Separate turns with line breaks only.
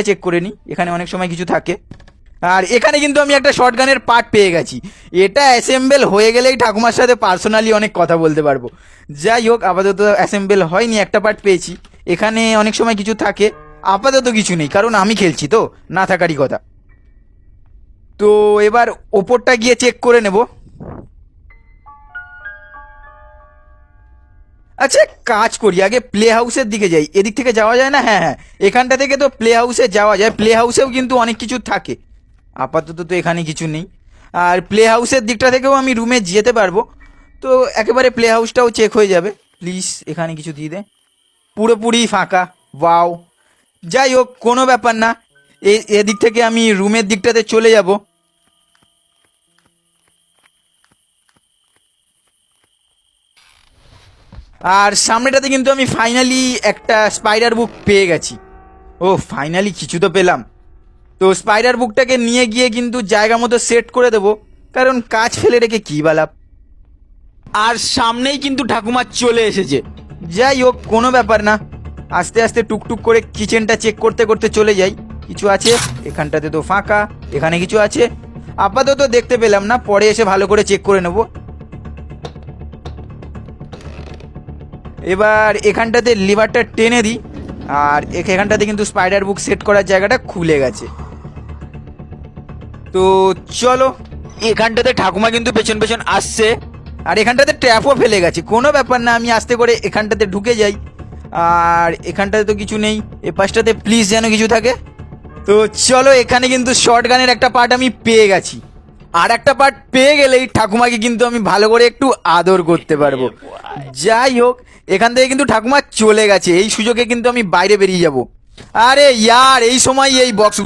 Check করে নিই, এখানে অনেক সময় কিছু থাকে। আর এখানে কিন্তু আমি একটা শর্ট গানের পার্ট পেয়ে গেছি, এটা অ্যাসেম্বল হয়ে গেলেই ঠাকুমার সাথে পার্সোনালি অনেক কথা বলতে পারবো। যাই হোক, আপাতত অ্যাসেম্বল হয়নি, একটা পার্ট পেয়েছি। এখানে অনেক সময় কিছু থাকে, আপাতত কিছু নেই কারণ আমি খেলছি তো, না থাকারই কথা। তো এবার ওপরটা গিয়ে চেক করে নেব। আচ্ছা, কাজ করি, আগে প্লে হাউসের দিকে যাই। এদিক থেকে যাওয়া যায় না? হ্যাঁ হ্যাঁ, এখানটা থেকে তো প্লে হাউসে যাওয়া যায়। প্লে হাউসেও কিন্তু অনেক কিছু থাকে, আপাতত তো এখানে কিছু নেই। আর প্লে হাউসের দিকটা থেকেও আমি রুমে যেতে পারবো, তো একেবারে প্লে হাউসটাও চেক হয়ে যাবে। প্লিজ এখানে কিছু দিয়ে দে, পুরোপুরি ফাঁকা। ওয়াও, যাই হোক কোনো ব্যাপার না, এদিক থেকে আমি রুমের দিকটাতে চলে যাব। আর সামনেটাতে কিন্তু আমি ফাইনালি একটা স্পাইডার বুক পেয়ে গেছি। ও ফাইনালি কিছু তো পেলাম। তো স্পাইডার বুকটাকে নিয়ে গিয়ে কিন্তু জায়গা মতো সেট করে দেবো, কারণ কাজ ফেলে রেখে কী বালাপ। আর সামনেই কিন্তু ঠাকুমা চলে এসেছে। যাই হোক কোনো ব্যাপার না, আস্তে আস্তে টুকটুক করে কিচেনটা চেক করতে করতে চলে যাই। কিছু আছে এখানটাতে? তো ফাঁকা। এখানে কিছু আছে? আপাতত দেখতে পেলাম না, পরে এসে ভালো করে চেক করে নেব। এবার এখানটাতে লিভারটা টেনে দিই, আর এখানটাতে কিন্তু স্পাইডার বুক সেট করার জায়গাটা খুলে গেছে। তো চলো, এখানটাতে ঠাকুমা কিন্তু পেছন পেছন আসছে, আর এখানটাতে ট্র্যাপও ফেলে গেছে। কোনো ব্যাপার না, আমি আস্তে করে এখানটাতে ঢুকে যাই। আর এখানটাতে তো কিছু নেই, এ পাশটাতে প্লিজ যেন কিছু থাকে। তো চলো, এখানে কিন্তু শর্ট গানের একটা পার্ট আমি পেয়ে গেছি। আর একটা পার্ট পেয়ে গেলেই ঠাকুমাকে কিন্তু আমি ভালো করে একটু আদর করতে পারবো। যাই হোক, এখান থেকে কিন্তু ঠাকুমা চলে গেছে, এই সুযোগে কিন্তু আমি বাইরে বেরিয়ে যাব। আরে ইয়ার, এই সময় এই বক্স